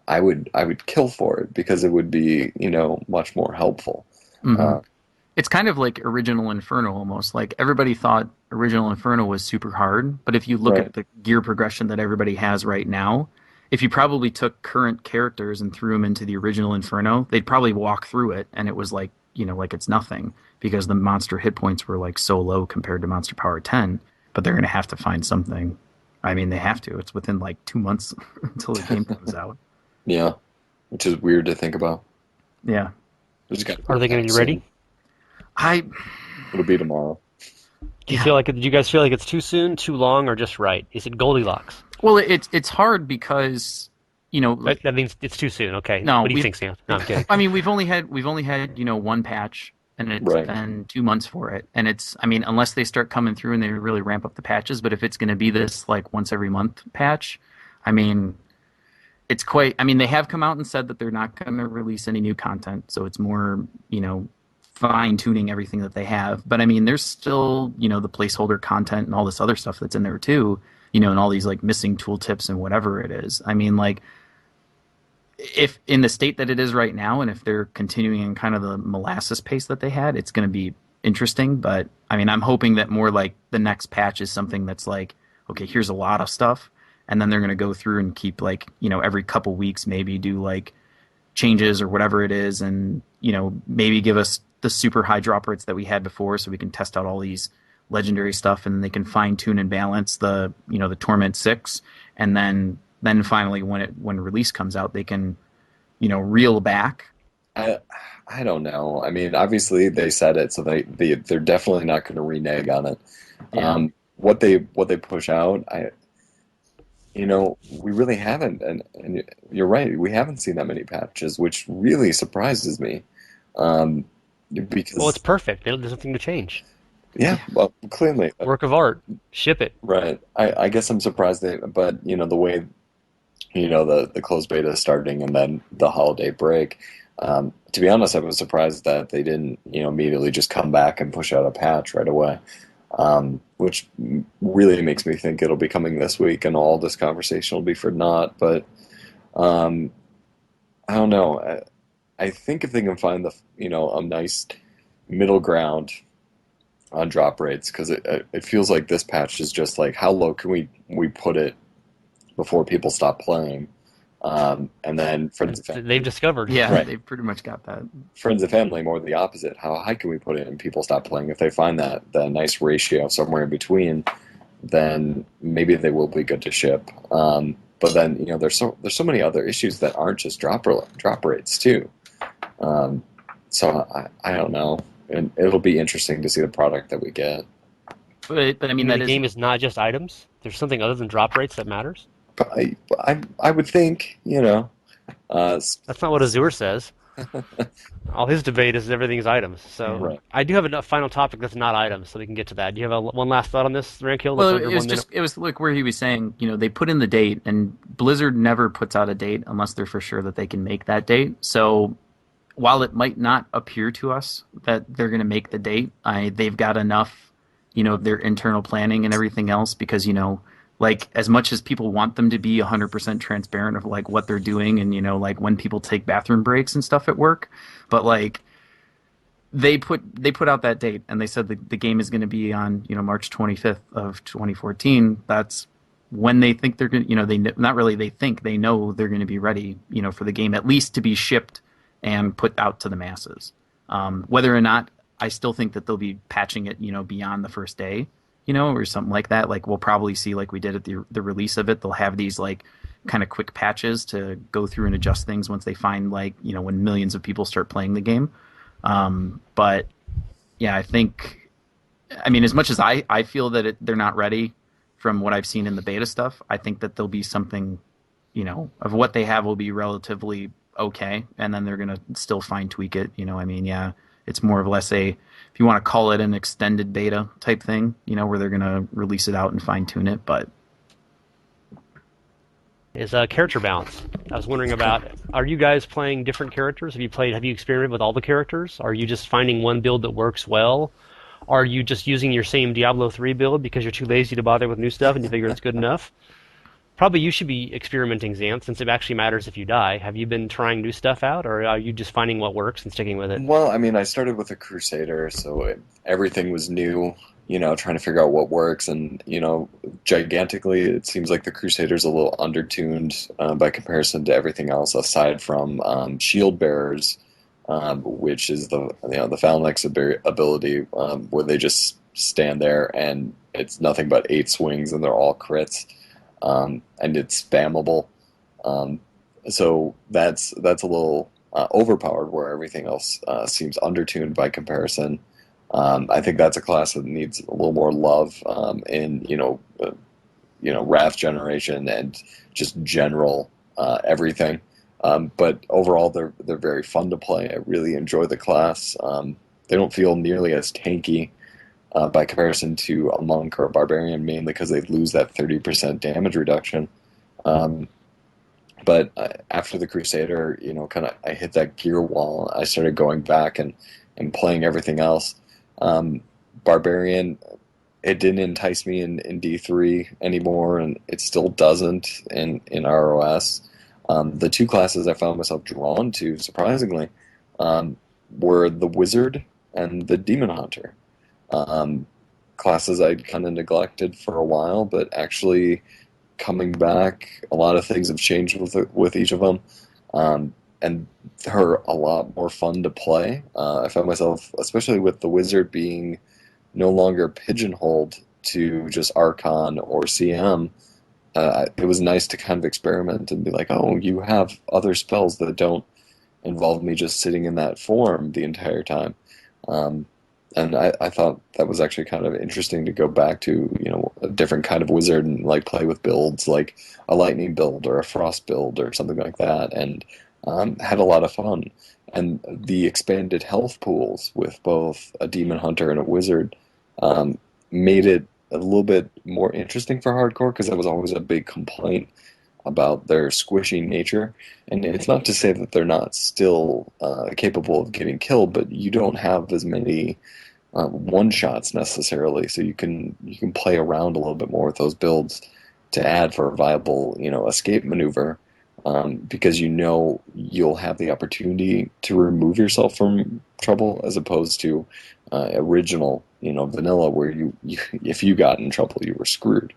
Speaker 3: I would kill for it because it would be, much more helpful.
Speaker 2: Hmm.
Speaker 3: Uh,
Speaker 2: It's kind of like Original Inferno almost. Like everybody thought Original Inferno was super hard, but if you look
Speaker 3: right.
Speaker 2: at the gear progression that everybody has right now, if you probably took current characters and threw them into the Original Inferno, they'd probably walk through it and it was like, like it's nothing because the monster hit points were like so low compared to Monster Power 10, but they're going to have to find something. I mean, they have to. It's within like 2 months until the game comes out.
Speaker 3: Yeah, which is weird to think about.
Speaker 2: Yeah.
Speaker 3: We just got to
Speaker 1: Are
Speaker 3: go
Speaker 1: they going
Speaker 3: back
Speaker 1: to be ready?
Speaker 3: soon.
Speaker 2: I
Speaker 3: It'll be tomorrow.
Speaker 2: yeah.
Speaker 1: Do you guys feel like it's too soon, too long, or just right? Is it Goldilocks?
Speaker 2: Well, it's hard because
Speaker 1: That means it's too soon. Okay.
Speaker 2: no,
Speaker 1: What do you
Speaker 2: we've
Speaker 1: think, Sam? No, I'm kidding.
Speaker 2: I mean, we've only had one patch, and it's
Speaker 3: Right.
Speaker 2: been 2 months for it. And it's, I mean, unless they start coming through and they really ramp up the patches, but if it's going to be this like once every month patch, I mean, it's quite. I mean, they have come out and said that they're not going to release any new content, so it's more, fine tuning everything that they have. But I mean, there's still, the placeholder content and all this other stuff that's in there too. And all these like missing tooltips and whatever it is. I mean, like if in the state that it is right now, and if they're continuing in kind of the molasses pace that they had, it's going to be interesting. But I mean, I'm hoping that more like the next patch is something that's like, okay, here's a lot of stuff, and then they're going to go through and keep like, every couple weeks maybe do like changes or whatever it is, and maybe give us the super high drop rates that we had before, so we can test out all these legendary stuff, and they can fine tune and balance the Torment 6, and then finally when release comes out, they can reel back.
Speaker 3: I I don't know. I mean, obviously they said it, so they're definitely not going to renege on it.
Speaker 2: Yeah.
Speaker 3: What they push out, we really haven't, and you're right, we haven't seen that many patches, which really surprises me. Um,
Speaker 1: Well, it's
Speaker 3: because
Speaker 1: perfect. There's nothing to change.
Speaker 3: yeah,
Speaker 2: Yeah.
Speaker 3: well, clearly,
Speaker 1: Work of art. Ship it.
Speaker 3: right. I guess I'm surprised but the way the closed beta is starting and then the holiday break. To be honest, I was surprised that they didn't, immediately just come back and push out a patch right away, which really makes me think it'll be coming this week, and all this conversation will be for naught. But um, I don't know. I think if they can find a nice middle ground on drop rates, because it feels like this patch is just like how low can we put it before people stop playing. And then friends and
Speaker 1: They've
Speaker 3: family,
Speaker 1: discovered.
Speaker 2: Yeah,
Speaker 3: right?
Speaker 2: they pretty much got that.
Speaker 3: Friends and family more the opposite. How high can we put it and people stop playing? If they find that nice ratio somewhere in between, then maybe they will be good to ship. But then there's so many other issues that aren't just drop rates too. Um, so I don't know, and it'll be interesting to see the product that we get.
Speaker 2: But I
Speaker 1: You
Speaker 2: mean,
Speaker 1: mean
Speaker 2: that
Speaker 1: the
Speaker 2: is
Speaker 1: game is not just items? There's something other than drop rates that matters?
Speaker 3: But I would think uh,
Speaker 1: That's not what Azure says. All his debate is everything's items. So
Speaker 2: yeah.
Speaker 3: right.
Speaker 1: I do have a final topic that's not items, so we can get to that. Do you have one last thought on this, Rankil? That's
Speaker 2: Well,
Speaker 1: under
Speaker 2: it was
Speaker 1: 1 minute.
Speaker 2: just it was like where he was saying, they put in the date, and Blizzard never puts out a date unless they're for sure that they can make that date. So while it might not appear to us that they're going to make the date, they've got enough, of their internal planning and everything else, because like as much as people want them to be 100% transparent of like what they're doing, and like when people take bathroom breaks and stuff at work, but like they put out that date, and they said the game is going to be on March 25th of 2014. That's when they think they're going to, they not really, they think they know they're going to be ready, for the game at least to be shipped and put out to the masses. Whether or not, I still think that they'll be patching it, beyond the first day, or something like that. Like we'll probably see, like we did at the release of it, they'll have these like kind of quick patches to go through and adjust things once they find, like, when millions of people start playing the game. But yeah, I think, I mean, as much as I feel that they're not ready from what I've seen in the beta stuff, I think that there'll be something, of what they have will be relatively okay. And then they're going to still fine tweak it. I mean, yeah, it's more or less if you want to call it an extended beta type thing, where they're going to release it out and fine tune it. But
Speaker 1: Is character balance. I was wondering about, are you guys playing different characters? Have you experimented with all the characters? Are you just finding one build that works well? Are you just using your same Diablo 3 build because you're too lazy to bother with new stuff and you figure it's good enough? Probably you should be experimenting, Xanth, since it actually matters if you die. Have you been trying new stuff out, or are you just finding what works and sticking with it?
Speaker 3: Well, I mean, I started with a Crusader, so everything was new, trying to figure out what works. And, gigantically, it seems like the Crusader's a little undertuned by comparison to everything else, aside from Shield Bearers, which is the Phalanx ability, where they just stand there and it's nothing but 8 swings and they're all crits, and it's spammable. Um, so that's a little overpowered, where everything else seems undertuned by comparison. I think that's a class that needs a little more love in wrath generation and just general everything. But overall, they're very fun to play. I really enjoy the class. They don't feel nearly as tanky by comparison to a monk or a barbarian, mainly because they lose that 30% damage reduction. Um, but after the Crusader, kind of I hit that gear wall. I started going back and playing everything else. Um, Barbarian, it didn't entice me in D3 anymore, and it still doesn't in ROS. The two classes I found myself drawn to, surprisingly, um, were the Wizard and the Demon Hunter. Um, Classes I'd kind of neglected for a while, but actually coming back, a lot of things have changed with each of them, and they're a lot more fun to play. I found myself, especially with the Wizard, being no longer pigeonholed to just Archon or CM. It was nice to kind of experiment and be like, oh, you have other spells that don't involve me just sitting in that form the entire time. Um, and I thought that was actually kind of interesting to go back to, a different kind of wizard and like play with builds like a lightning build or a frost build or something like that, and had a lot of fun. And the expanded health pools with both a demon hunter and a wizard um, made it a little bit more interesting for hardcore, because that was always a big complaint about their squishy nature. And it's not to say that they're not still capable of getting killed, but you don't have as many one shots necessarily, so you can play around a little bit more with those builds to add for a viable escape maneuver, because you'll have the opportunity to remove yourself from trouble, as opposed to original vanilla, where you if you got in trouble you were screwed.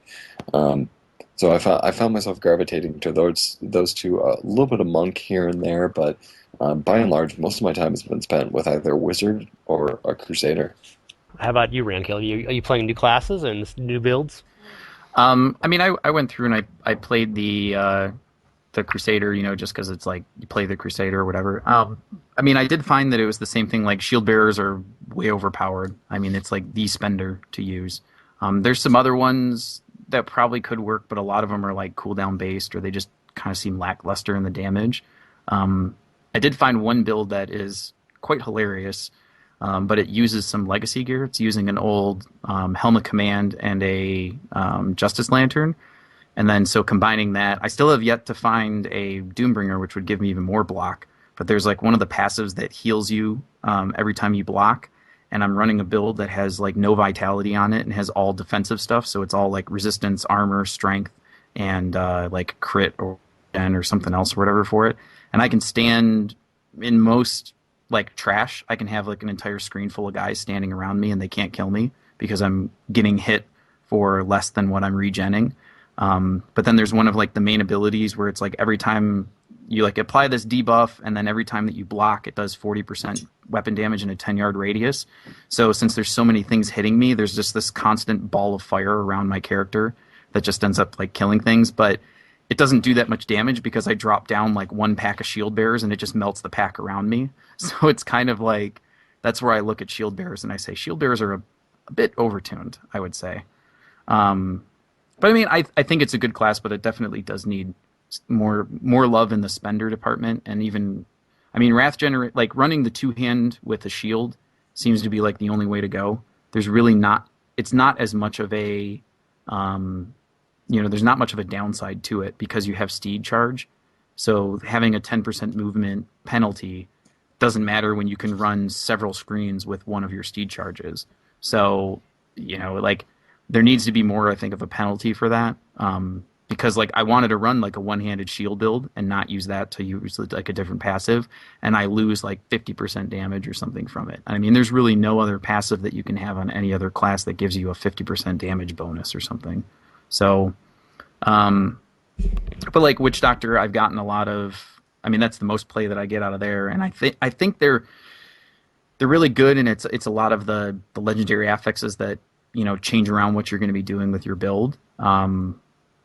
Speaker 3: Um, so I found myself gravitating to those two, a little bit of monk here and there, but by and large, most of my time has been spent with either a wizard or a crusader.
Speaker 1: How about you, Rankil? Are you playing new classes and new builds?
Speaker 2: I mean, I went through and I played the Crusader, just because it's like you play the Crusader or whatever. I mean, I did find that it was the same thing. Like shield bearers are way overpowered. I mean, it's like the spender to use. There's some other ones that probably could work, but a lot of them are like cooldown based, or they just kind of seem lackluster in the damage. I did find one build that is quite hilarious, but it uses some legacy gear. It's using an old Helm of Command and a Justice Lantern. And then so combining that, I still have yet to find a Doombringer, which would give me even more block. But there's like one of the passives that heals you every time you block. And I'm running a build that has like no vitality on it and has all defensive stuff. So it's all like resistance, armor, strength, and like crit or something else or whatever for it. And I can stand in most like trash. I can have like an entire screen full of guys standing around me and they can't kill me because I'm getting hit for less than what I'm regenning. But then there's one of like the main abilities where it's like every time you like apply this debuff, and then every time that you block, it does 40% weapon damage in a 10-yard radius. So since there's so many things hitting me, there's just this constant ball of fire around my character that just ends up like killing things. But it doesn't do that much damage because I drop down like one pack of shield bearers and it just melts the pack around me. So it's kind of like that's where I look at shield bearers and I say shield bearers are a bit overtuned, I would say. But I mean, I think it's a good class, but it definitely does need more love in the spender department. And even, I mean, Wrath generate like running the two hand with a shield seems to be like the only way to go. There's really not. It's not as much of a, there's not much of a downside to it because you have steed charge. So having a 10% movement penalty doesn't matter when you can run several screens with one of your steed charges. So, like there needs to be more, I think, of a penalty for that. Because like I wanted to run like a one-handed shield build and not use that to use like a different passive, and I lose like 50% damage or something from it. I mean, there's really no other passive that you can have on any other class that gives you a 50% damage bonus or something. So, um, but like Witch Doctor, I've gotten a lot of. I mean, that's the most play that I get out of there, and I think they're really good, and it's a lot of the legendary affixes that change around what you're going to be doing with your build.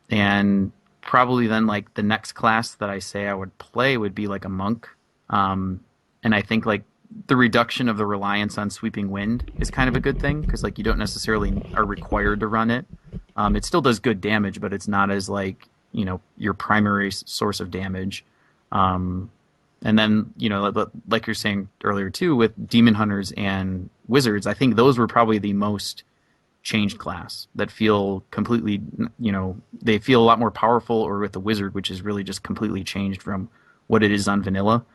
Speaker 2: And probably then like the next class that I say I would play would be like a monk. And I think like the reduction of the reliance on sweeping wind is kind of a good thing because like you don't necessarily are required to run it. It still does good damage, but it's not as like your primary source of damage. Um, and then like you're saying earlier too, with demon hunters and wizards, I think those were probably the most changed class that feel completely, they feel a lot more powerful, or with the wizard, which is really just completely changed from what it is on vanilla.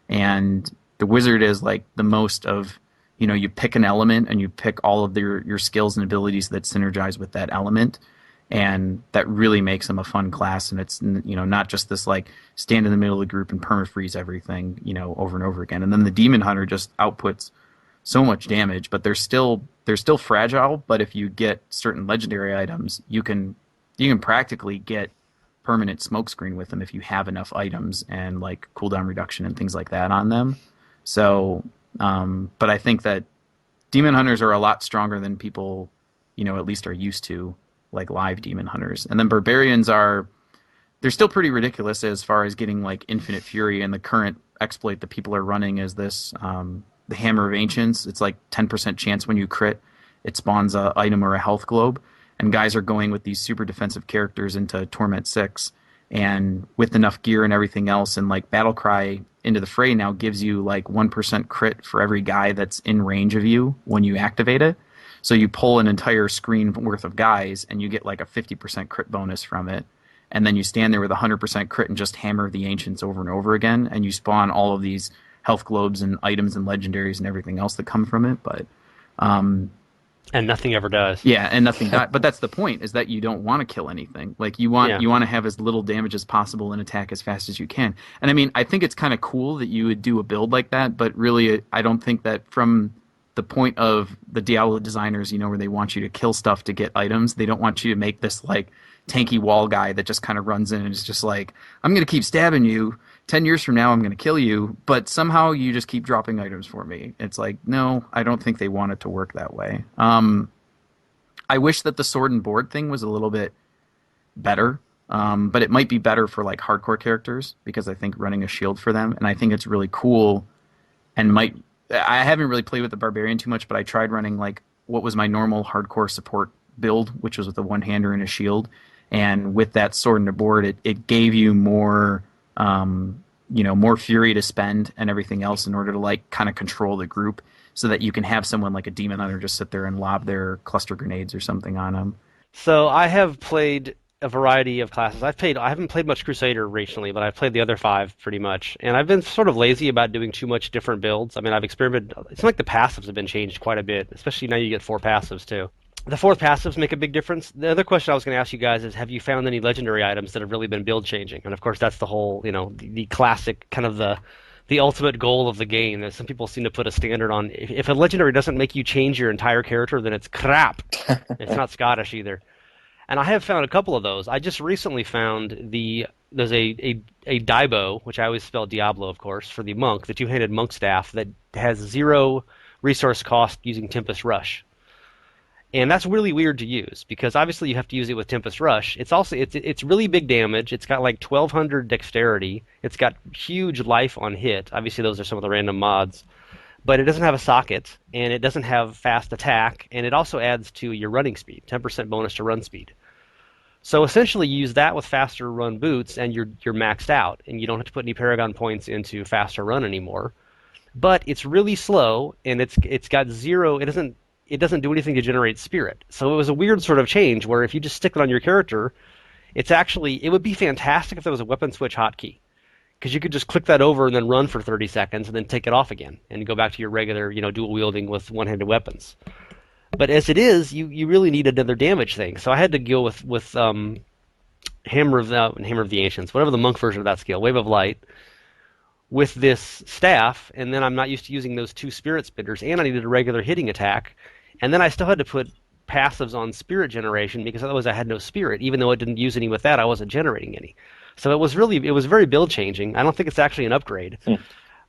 Speaker 2: And the wizard is like the most of, you pick an element and you pick all of your skills and abilities that synergize with that element. And that really makes them a fun class. And it's, not just this like stand in the middle of the group and permafreeze everything, over and over again. And then the demon hunter just outputs so much damage, but they're still fragile. But if you get certain legendary items, you can practically get permanent smokescreen with them if you have enough items and like cooldown reduction and things like that on them. So, but I think that demon hunters are a lot stronger than people, at least are used to, like live demon hunters. And then barbarians they're still pretty ridiculous as far as getting like infinite fury. And the current exploit that people are running is this the Hammer of Ancients. It's like 10% chance when you crit, it spawns a item or a health globe. And guys are going with these super defensive characters into Torment 6. And with enough gear and everything else, and like Battlecry Into the Fray now gives you like 1% crit for every guy that's in range of you when you activate it. So you pull an entire screen worth of guys and you get like a 50% crit bonus from it. And then you stand there with 100% crit and just hammer the Ancients over and over again. And you spawn all of these health globes and items and legendaries and everything else that come from it. But
Speaker 1: And nothing ever does.
Speaker 2: yeah, and nothing died. But that's the point, is that you don't want to kill anything. Like
Speaker 1: Yeah.
Speaker 2: you want to have as little damage as possible and attack as fast as you can. And I mean, I think it's kind of cool that you would do a build like that, but really I don't think that from the point of the Diablo designers, where they want you to kill stuff to get items, they don't want you to make this like tanky wall guy that just kind of runs in and is just like, I'm going to keep stabbing you. 10 years from now, I'm going to kill you, but somehow you just keep dropping items for me. It's like, no, I don't think they want it to work that way. I wish that the sword and board thing was a little bit better, but it might be better for like hardcore characters because I think running a shield for them, and I think it's really cool. And I haven't really played with the barbarian too much, but I tried running like what was my normal hardcore support build, which was with a one-hander and a shield. And with that sword and a board, it gave you more, more fury to spend and everything else in order to like kind of control the group, so that you can have someone like a demon hunter just sit there and lob their cluster grenades or something on them.
Speaker 1: So I have played a variety of classes. I haven't played much Crusader recently, but I've played the other five pretty much. And I've been sort of lazy about doing too much different builds. I mean, I've experimented. It's like the passives have been changed quite a bit, especially now you get 4 passives too. The 4 passives make a big difference. The other question I was going to ask you guys is, have you found any legendary items that have really been build changing? And of course, that's the whole, the classic kind of the ultimate goal of the game. That some people seem to put a standard on. If a legendary doesn't make you change your entire character, then it's crap. It's not Scottish either. And I have found a couple of those. I just recently found there's a Daibo, which I always spell Diablo, of course, for the monk, the two-handed monk staff that has 0 resource cost using Tempest Rush. And that's really weird to use because obviously you have to use it with Tempest Rush. It's really big damage. It's got like 1200 dexterity. It's got huge life on hit. Obviously those are some of the random mods. But it doesn't have a socket, and it doesn't have fast attack, and it also adds to your running speed, 10% bonus to run speed. So essentially you use that with faster run boots, and you're maxed out, and you don't have to put any Paragon points into faster run anymore. But it's really slow, and it's got 0. It doesn't do anything to generate spirit. So it was a weird sort of change where if you just stick it on your character, it would be fantastic if there was a weapon switch hotkey. Because you could just click that over and then run for 30 seconds and then take it off again and go back to your regular, dual wielding with one-handed weapons. But as it is, you really need another damage thing. So I had to go with Hammer of the Ancients, whatever the monk version of that skill, Wave of Light, with this staff, and then I'm not used to using those two spirit spinners, and I needed a regular hitting attack, and then I still had to put passives on spirit generation because otherwise I had no spirit. Even though I didn't use any with that, I wasn't generating any. So it was very build changing. I don't think it's actually an upgrade.
Speaker 3: Hmm.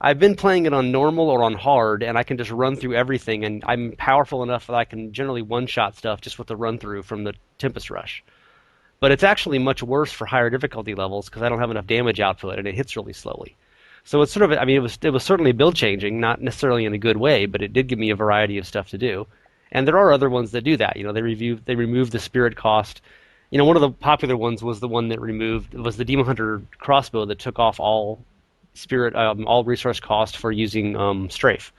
Speaker 1: I've been playing it on normal or on hard, and I can just run through everything, and I'm powerful enough that I can generally one-shot stuff just with the run-through from the Tempest Rush. But it's actually much worse for higher difficulty levels because I don't have enough damage output, and it hits really slowly. So it's sort of, I mean, it was certainly build changing, not necessarily in a good way, but it did give me a variety of stuff to do. And there are other ones that do that. You know, they remove the spirit cost. You know, one of the popular ones was the one that removed was the Demon Hunter crossbow that took off all spirit, all resource cost for using strafe.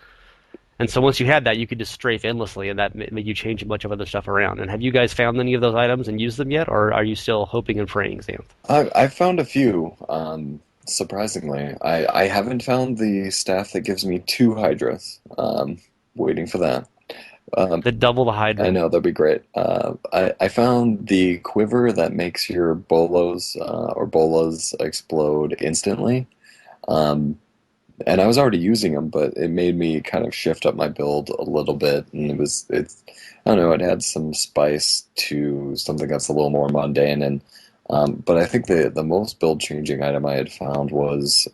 Speaker 1: And so once you had that, you could just strafe endlessly, and that made you change a bunch of other stuff around. And have you guys found any of those items and used them yet, or are you still hoping and praying, Xanth?
Speaker 3: I've found a few. Surprisingly, I haven't found the staff that gives me two hydras. Waiting for that. Um,
Speaker 1: The double the
Speaker 3: I
Speaker 1: Hydra.
Speaker 3: know that'd be great. I found the quiver that makes your bolas explode instantly. Um, and I was already using them, but it made me kind of shift up my build a little bit, and it's I don't know, it had some spice to something that's a little more mundane, and but I think the most build changing item I had found was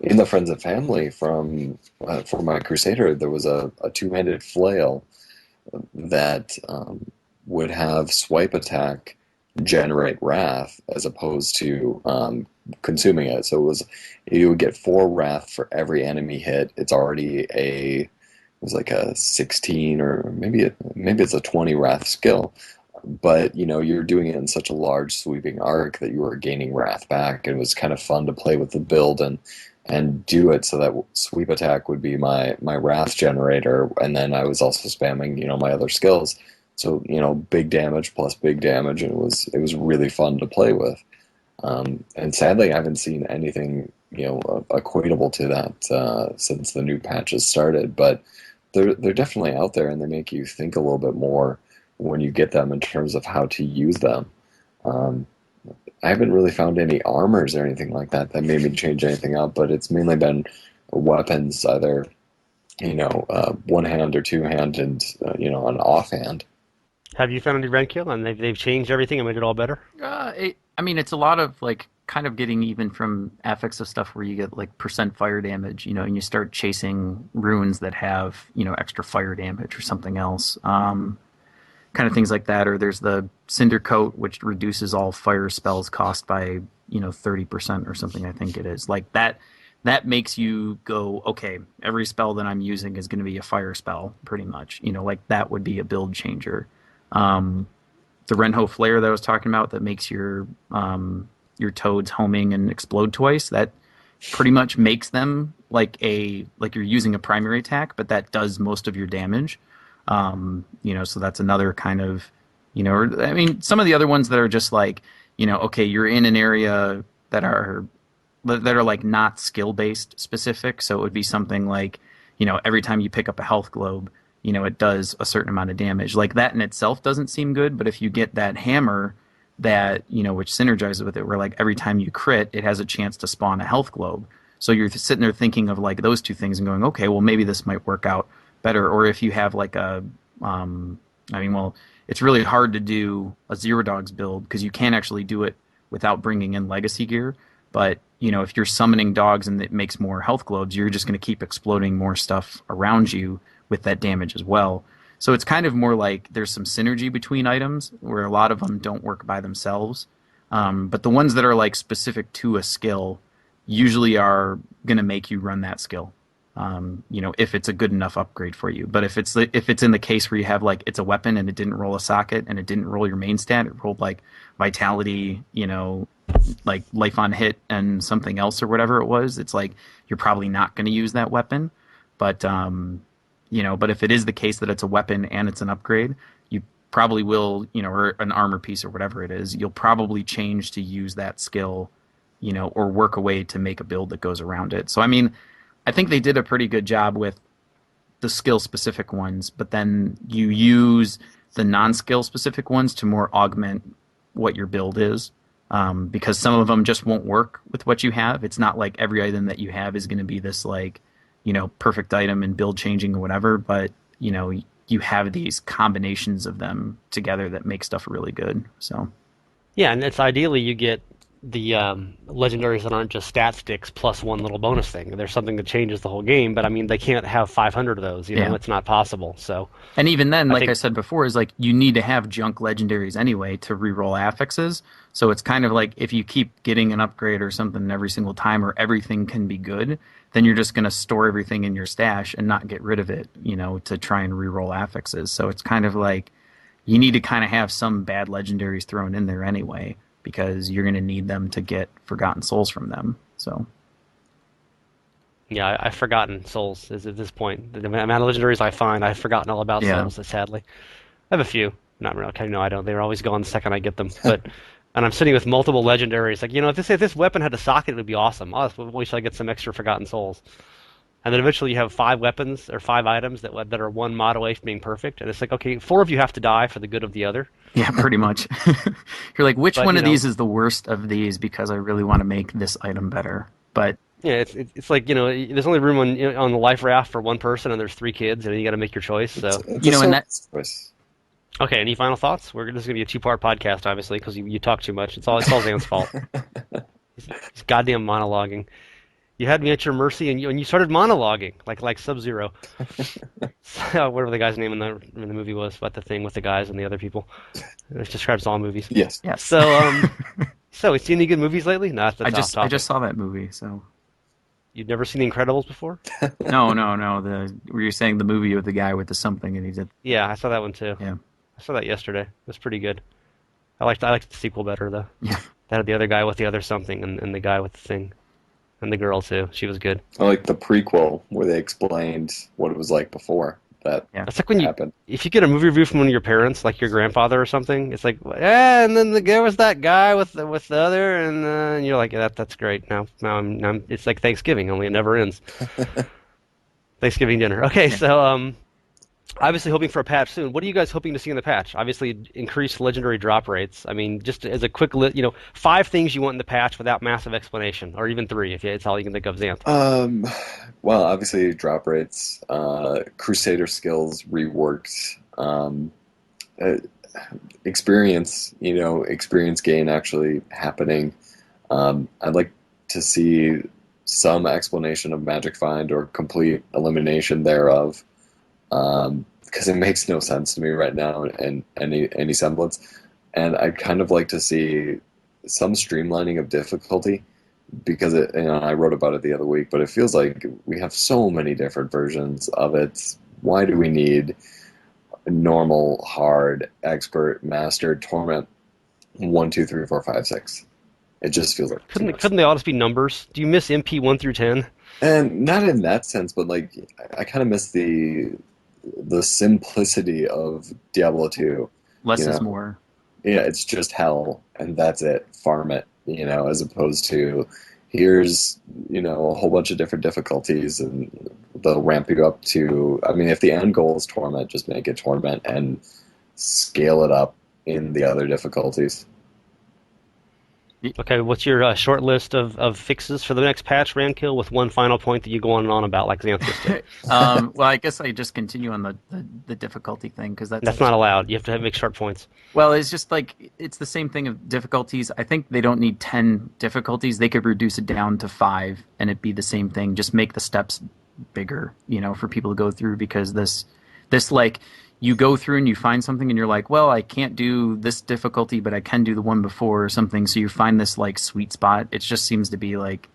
Speaker 3: in the Friends and Family from for my Crusader. There was a two-handed flail that would have swipe attack generate wrath as opposed to consuming it. So it was you would get 4 wrath for every enemy hit. It's already it was like a 16 or maybe it's a 20 wrath skill. But you know you're doing it in such a large sweeping arc that you were gaining wrath back. It was kind of fun to play with the build and do it so that sweep attack would be my wrath generator, and then I was also spamming my other skills. So big damage plus big damage, and it was really fun to play with. And sadly, I haven't seen anything equatable to that since the new patches started. But they're definitely out there, and they make you think a little bit more when you get them in terms of how to use them. Um, I haven't really found any armors or anything like that that made me change anything up, but it's mainly been weapons, either one hand or two hand, and an offhand.
Speaker 1: Have you found any Rankil, and they've changed everything and made it all better?
Speaker 2: I mean, it's a lot of like kind of getting even from affix of stuff where you get like percent fire damage, and you start chasing runes that have extra fire damage or something else. Kind of things like that. Or there's the Cinder Coat, which reduces all fire spells cost by 30% or something. I think it is like that. That makes you go, okay, every spell that I'm using is going to be a fire spell, pretty much. Like that would be a build changer. Um, the Renho Flare that I was talking about that makes your toads homing and explode twice. That pretty much makes them like you're using a primary attack, but that does most of your damage. So that's another kind of, I mean, some of the other ones that are just like, okay, you're in an area that are like not skill based specific. So it would be something like, every time you pick up a health globe, it does a certain amount of damage. Like that in itself doesn't seem good, but if you get that hammer that, which synergizes with it, where like every time you crit, it has a chance to spawn a health globe. So you're sitting there thinking of like those two things and going, okay, well maybe this might work out better. Or if you have like I mean, well, it's really hard to do a Zero Dogs build because you can't actually do it without bringing in legacy gear. But if you're summoning dogs and it makes more health globes, you're just going to keep exploding more stuff around you with that damage as well. So it's kind of more like there's some synergy between items where a lot of them don't work by themselves. But the ones that are like specific to a skill usually are going to make you run that skill. If it's a good enough upgrade for you. But if it's in the case where you have like it's a weapon and it didn't roll a socket and it didn't roll your main stat, it rolled like vitality, like life on hit and something else or whatever it was, it's like you're probably not going to use that weapon. But if it is the case that it's a weapon and it's an upgrade, you probably will, or an armor piece or whatever it is, you'll probably change to use that skill, or work a way to make a build that goes around it. So I mean, I think they did a pretty good job with the skill specific ones, but then you use the non-skill specific ones to more augment what your build is. Because some of them just won't work with what you have. It's not like every item that you have is going to be this like, perfect item and build changing or whatever, but you have these combinations of them together that make stuff really good. So
Speaker 1: Yeah, and it's ideally you get the legendaries that aren't just stat sticks plus one little bonus thing. There's something that changes the whole game, but I mean they can't have 500 of those.
Speaker 2: yeah.
Speaker 1: It's not possible. So
Speaker 2: And even then,
Speaker 1: I
Speaker 2: like I
Speaker 1: think
Speaker 2: said before, is like you need to have junk legendaries anyway to reroll affixes. So it's kind of like if you keep getting an upgrade or something every single time, or everything can be good, then you're just going to store everything in your stash and not get rid of it, to try and reroll affixes. So it's kind of like you need to kind of have some bad legendaries thrown in there anyway, because you're going to need them to get Forgotten Souls from them. So
Speaker 1: yeah, I've forgotten souls is at this point. The amount of legendaries I find, I've forgotten all about
Speaker 2: yeah,
Speaker 1: souls. Sadly, I have a few. Not really. Okay, no, I don't. They're always gone the second I get them. But and I'm sitting with multiple legendaries. Like if this weapon had a socket, it would be awesome. Oh, wait till I get some extra forgotten souls. And then eventually you have 5 weapons or 5 items that are one mod away from being perfect. And it's like, okay, 4 of you have to die for the good of the other.
Speaker 2: yeah, pretty much. You're like, which
Speaker 1: But
Speaker 2: one of these is the worst of these because I really want to make this item better. But
Speaker 1: yeah, it's like there's only room on the life raft for one person, and there's 3 kids, and you got to make your choice.
Speaker 3: It's,
Speaker 1: So
Speaker 3: it's
Speaker 2: you
Speaker 3: a
Speaker 2: know, and that
Speaker 3: soul's choice.
Speaker 1: okay, any final thoughts? This is gonna be a 2-part podcast, obviously, because you talk too much. It's all Zan's fault. He's goddamn monologuing. You had me at your mercy, and you started monologuing like Sub-Zero. So, whatever the guy's name in the movie was, about the thing with the guys and the other people. It describes all movies.
Speaker 3: Yes.
Speaker 2: yes.
Speaker 1: So you seen any good movies lately? No,
Speaker 2: I
Speaker 1: that's off
Speaker 2: just I
Speaker 1: topic.
Speaker 2: just saw that movie, so
Speaker 1: You've never seen The Incredibles before?
Speaker 2: no. Were you saying the movie with the guy with the something and he did?
Speaker 1: Yeah, I saw that one too.
Speaker 2: Yeah,
Speaker 1: I saw that yesterday. It was pretty good. I liked the sequel better though.
Speaker 2: yeah.
Speaker 1: That had the other guy with the other something and the guy with the thing. And the girl too. She was good.
Speaker 3: I like the prequel where they explained what it was like before that
Speaker 2: Yeah.
Speaker 1: It's like when
Speaker 3: happened.
Speaker 1: if you get a movie review from one of your parents, like your grandfather or something, it's like, yeah, and then there was that guy with the other, and you're like, yeah, that's great. Now it's like Thanksgiving, only it never ends. Thanksgiving dinner. Okay,
Speaker 2: Yeah.
Speaker 1: so obviously hoping for a patch soon. What are you guys hoping to see in the patch? Obviously, increased legendary drop rates. I mean, just as a quick, 5 things you want in the patch without massive explanation, or even 3 if it's all you can think of, Xanth.
Speaker 3: Um, well, obviously drop rates, Crusader skills reworked, uh, experience gain actually happening. I'd like to see some explanation of Magic Find or complete elimination thereof, because it makes no sense to me right now in any semblance. And I'd kind of like to see some streamlining of difficulty because I wrote about it the other week, but it feels like we have so many different versions of it. Why do we need normal, hard, expert, master, torment, 1, 2, 3, 4, 5, 6? It just feels like too
Speaker 1: Couldn't
Speaker 3: much.
Speaker 1: couldn't they all just be numbers? Do you miss MP 1 through 10?
Speaker 3: And not in that sense, but like I kind of miss the simplicity of Diablo 2.
Speaker 2: Less
Speaker 3: You
Speaker 2: is
Speaker 3: know,
Speaker 2: more.
Speaker 3: yeah, it's just hell and that's it. Farm it, as opposed to here's, a whole bunch of different difficulties and they'll ramp you up to, I mean, if the end goal is torment, just make it torment and scale it up in the other difficulties.
Speaker 1: Okay, what's your short list of fixes for the next patch, Rankil, with one final point that you go on and on about, like Xanth just did?
Speaker 2: Well, I guess I just continue on the difficulty thing because that's
Speaker 1: That's not
Speaker 2: actually
Speaker 1: allowed. You have to make short points.
Speaker 2: well, it's just like it's the same thing of difficulties. I think they don't need 10 difficulties. They could reduce it down to 5 and it'd be the same thing. Just make the steps bigger, for people to go through because this like you go through and you find something and you're like, well, I can't do this difficulty, but I can do the one before or something. So you find this like sweet spot. It just seems to be like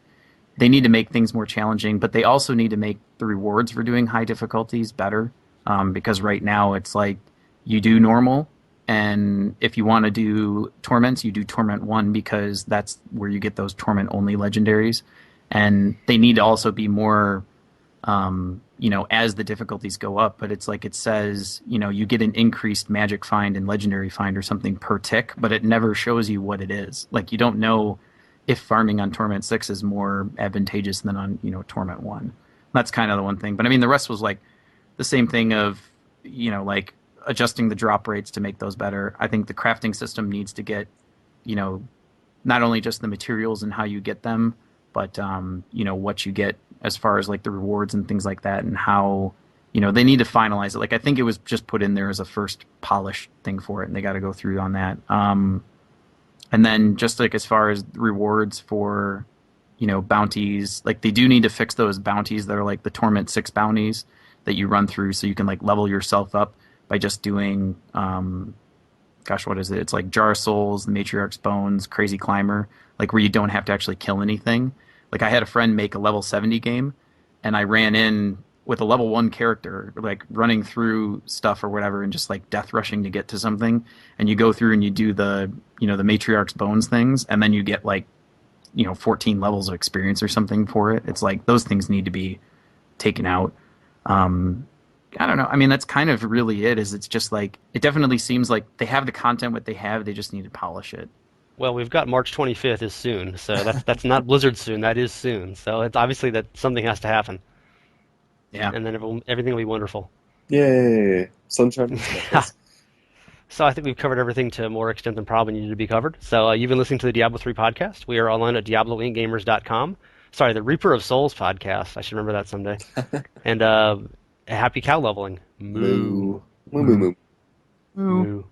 Speaker 2: they need to make things more challenging, but they also need to make the rewards for doing high difficulties better. Because right now it's like you do normal, and if you want to do torments, you do torment 1 because that's where you get those torment only legendaries. And they need to also be more, as the difficulties go up. But it's like it says, you get an increased magic find and legendary find or something per tick, but it never shows you what it is. Like you don't know if farming on Torment 6 is more advantageous than on, Torment 1. That's kind of the one thing. But I mean, the rest was like the same thing of, like adjusting the drop rates to make those better. I think the crafting system needs to get, you know, not only just the materials and how you get them, but what you get as far as like the rewards and things like that, and how they need to finalize it. Like I think it was just put in there as a first polish thing for it, and they got to go through on that. And then just like as far as rewards for bounties, like they do need to fix those bounties that are like the Torment 6 bounties that you run through, so you can like level yourself up by just doing gosh, what is it? It's like Jar of Souls, the Matriarch's Bones, Crazy Climber, like where you don't have to actually kill anything. Like I had a friend make a level 70 game, and I ran in with a level 1 character, like running through stuff or whatever, and just like death rushing to get to something. And you go through and you do the Matriarch's Bones things, and then you get like 14 levels of experience or something for it. It's like those things need to be taken out. I don't know. I mean, that's kind of really it. It's just like it definitely seems like they have the content what they have. They just need to polish it.
Speaker 1: Well, we've got March 25th is soon, so that's not Blizzard soon. That is soon. So it's obviously that something has to happen,
Speaker 2: Yeah.
Speaker 1: and then everything will be wonderful.
Speaker 3: Yay! Sunshine and sparkles.
Speaker 1: So I think we've covered everything to more extent than probably needed to be covered. So you've been listening to the Diablo 3 podcast. We are online at DiabloInkGamers.com. Sorry, the Reaper of Souls podcast. I should remember that someday. And happy cow leveling. Moo.
Speaker 3: Moo. Moo moo moo.
Speaker 2: Ooh.
Speaker 1: Moo.